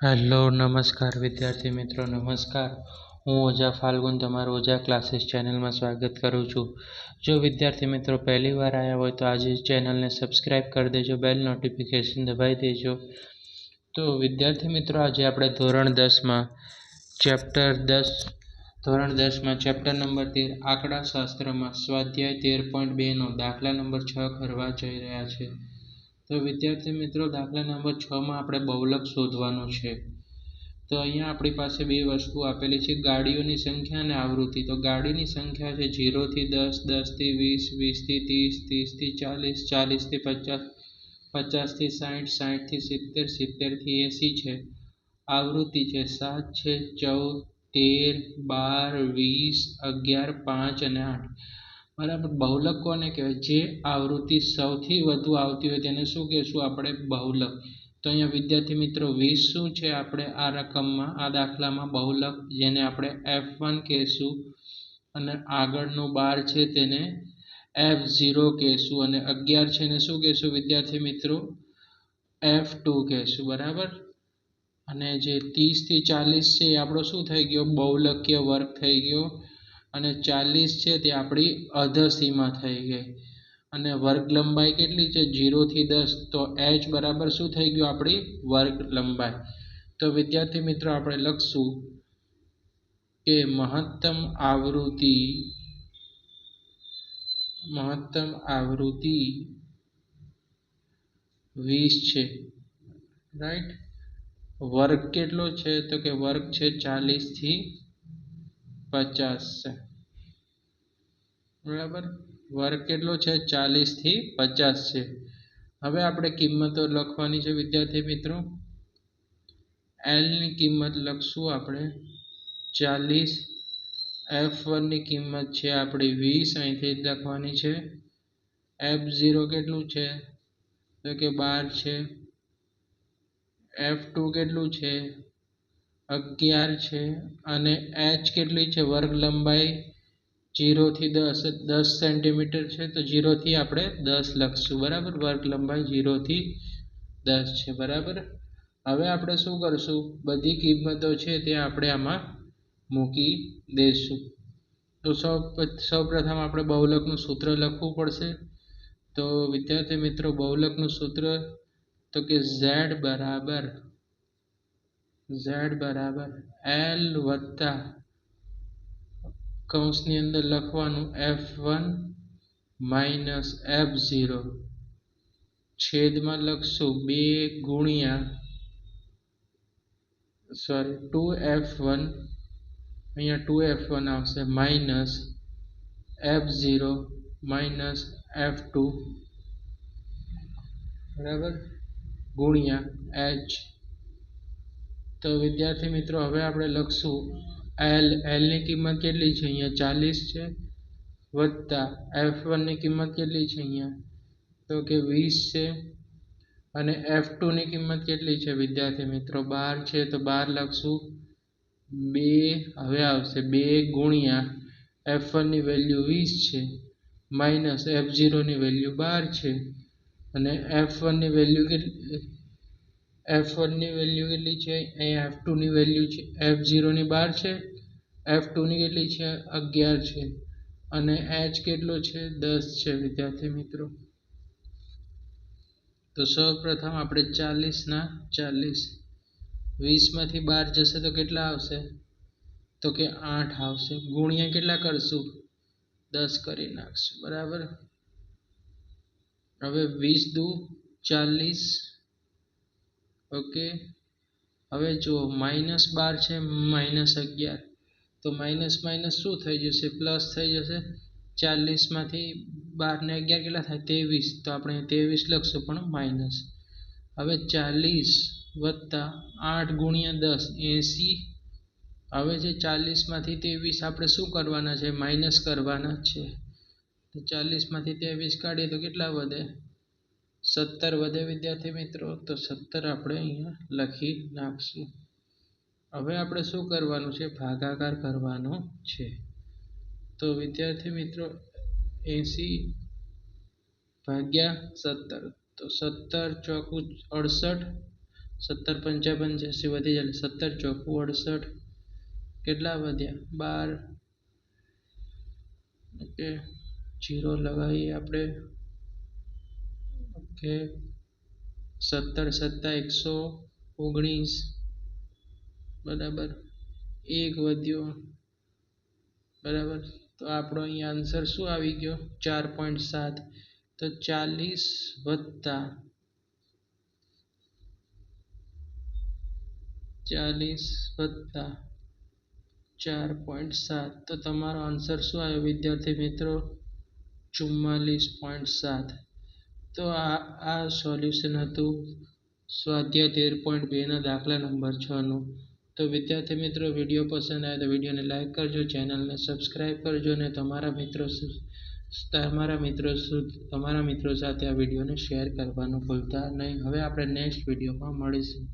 Hello નમસ્કાર વિદ્યાર્થી મિત્રો નમસ્કાર। હું ઓઝા ફાલ્ગુન તમારું ઓઝા ક્લાસીસ ચેનલમાં સ્વાગત કરું છું। જો વિદ્યાર્થી મિત્રો પહેલી વાર આવ્યા હોય તો આજે ચેનલને સબસ્ક્રાઇબ કરી દેજો, બેલ નોટિફિકેશન દબાવી દેજો। તો વિદ્યાર્થી મિત્રો આજે આપણે ધોરણ 10માં ચેપ્ટર નંબર 13 આંકડાશાસ્ત્રમાં સ્વાધ્યાય 13.2 નો દાખલા નંબર 6 કરવા જઈ રહ્યા છે। તો વિદ્યાર્થી મિત્રો દાખલા નંબર 6 માં આપણે બહુલક શોધવાનું છે। તો અહીંયા આપણી પાસે બે વસ્તુ આપેલી છે, ગાડીઓની સંખ્યા અને આવૃત્તિ। તો ગાડીની સંખ્યા છે 0 થી 10, 10 થી 20, 20 થી 30, 30 થી 40, 40 થી 50, 50 થી 60, 60 થી 70, 70 થી 80 છે। આવૃત્તિ છે 7 છે, 14, 13, 12, 20, 11, 5 અને 8। બરાબર। બહુલક કોને કહેવાય? જે આવૃત્તિ સૌથી વધુ આવતી હોય તેને શું કહેશું આપણે? બહુલક। તો અહીંયા વિદ્યાર્થી મિત્રો 20 શું છે? આપણે આ રકમમાં આ દાખલામાં બહુલક, જેને આપણે F1 કહેશું, અને આગળનું 12 છે તેને F0 કહેશું, અને 11 છે ને શું કહેશું વિદ્યાર્થી મિત્રો? F2 કહેશું। બરાબર। અને જે 30 થી 40 છે એ આપણો શું થઈ ગયો? બહુલકીય વર્ગ થઈ ગયો, અને 40 છે તે આપણી અધસીમા થઈ ગઈ। અને વર્ગ લંબાઈ કેટલી છે? 0 થી 10, તો h બરાબર શું થઈ ગયું? આપણી વર્ગ લંબાઈ। તો વિદ્યાર્થી મિત્રો આપણે લખશું કે મહત્તમ આવૃત્તિ 20 છે, રાઈટ। વર્ગ કેટલો છે? તો કે વર્ગ છે 40 થી 50 છે। બરાબર। વર્ગ કેટલો છે? 40 થી 50 છે। હવે આપણે કિંમતો લખવાની છે વિદ્યાર્થી મિત્રો। L ની કિંમત લખશું આપણે 40, F1 ની કિંમત છે આપણી 20, અહીંથી લખવાની છે। F0 કેટલું છે? તો કે 12 છે। F2 કેટલું છે? 11 છે। અને h કેટલી છે? વર્ગ લંબાઈ 0 થી 10 સેન્ટીમીટર છે, તો 0 થી આપણે 10 લખશું। બરાબર। વર્ગ લંબાઈ 0 થી 10 છે। બરાબર। હવે આપણે શું કરશું? બધી કિંમતો છે તે આપણે આમાં મૂકી દઈશું। તો સૌ પ્રથમ આપણે બહુલકનું સૂત્ર લખવું પડશે। તો વિદ્યાર્થી મિત્રો બહુલકનું સૂત્ર તો કે z બરાબર L વત્તા કૌંસની અંદર લખવાનું F1 માઇનસ F0 છેદમાં લખશું 2F1, અહીંયા 2F1 આવશે, માઇનસ F0 માઇનસ F2, બરાબર, ગુણ્યા h। તો વિદ્યાર્થી મિત્રો હવે આપણે લખશું L ની કિંમત કેટલી છે? અહીંયા 40 છે, વત્તા F1 ની કિંમત કેટલી છે? અહીંયા તો કે 20 છે, અને F2 ની કિંમત કેટલી છે વિદ્યાર્થી મિત્રો? 12 છે, તો 12 લખશું। 2 હવે આવશે 2 ગુણ્યા F1 ની વેલ્યુ 20 છે, માઇનસ F0 ની વેલ્યુ 12 છે, અને F1 ની વેલ્યુ કેટલી છે? અહીંયા F2 ની વેલ્યુ છે, F0 ની 12 છે, F2 ની કેટલી છે? 11 છે, અને h કેટલો છે? 10 છે વિદ્યાર્થી મિત્રો। તો સૌ પ્રથમ આપણે 40 ના 40, 20 માંથી 12 જશે તો કેટલા આવશે? તો કે 8 આવશે, ગુણ્યા કેટલા કરશું? 10 કરી નાખશું। બરાબર। હવે 20 દુ 40, ઓકે। હવે જો માઇનસ 12 છે, માઇનસ 11, તો માઇનસ માઇનસ શું થઈ જશે? પ્લસ થઈ જશે। 40 માંથી 12 ને 11 કેટલા થાય? 23, તો આપણે 23 લખશું પણ માઇનસ। હવે 40 વત્તા 8 ગુણ્યા 10 80। હવે જે 40 માંથી 23 આપણે શું કરવાના છે? માઇનસ કરવાના છે। તો 40 માંથી 23 કાઢીએ તો કેટલા વધે? 17 વધે વિદ્યાર્થી મિત્રો। તો 17 આપણે અહીંયા લખી નાખશું। હવે આપણે શું કરવાનું છે? ભાગાકાર કરવાનો છે। તો વિદ્યાર્થી મિત્રો 80 ભાગ્યા 17, તો 17 ચોકુ 68, 17 પંચા 85 વધી જાય 17 ચોકુ 68 કેટલા વધ્યા 12 ઓકે 0 લગાવીએ આપણે ઓકે 17 સત્તા 119 બરાબર 1 વધ્યો બરાબર તો આપણો અહીં આન્સર શું આવી ગયો 4.7 તો 40 વત્તા 4.7 તો તમારો આન્સર શું આવ્યો વિદ્યાર્થી મિત્રો 44.7 તો આ સોલ્યુશન હતું સ્વાધ્યાય 13.2 ના દાખલા નંબર 6 નું તો વિદ્યાર્થી મિત્રો વિડીયો પસંદ આવે તો વિડીયોને લાઈક કરજો ચેનલને સબસ્ક્રાઈબ કરજો અને તમારા મિત્રો સાથે આ વિડીયોને શેર કરવાનું ભૂલતા નહીં હવે આપણે નેક્સ્ટ વિડીયોમાં મળીશું